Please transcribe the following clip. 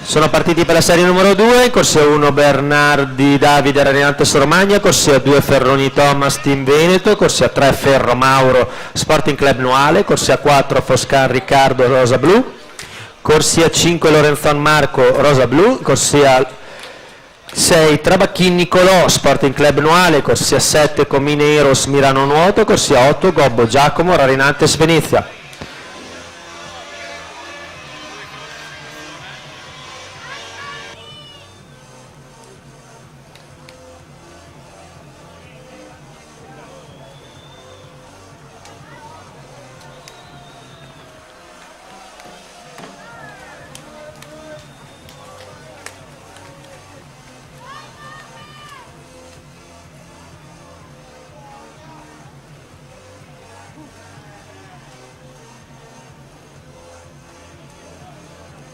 Sono partiti per la serie numero 2, corsia 1 Bernardi Davide Radiantes Romagna, corsia 2 Ferroni Thomas Team Veneto, corsia 3 Ferro Mauro Sporting Club Nuale, corsia 4 Foscan Riccardo Rosa Blu, corsia 5 Lorenzon Marco Rosa Blu, corsia 6 Trabacchin Nicolò Sporting Club Nuale, corsia 7 Comine Eros Milano Nuoto, corsia 8 Gobbo Giacomo Rarinantes Venezia.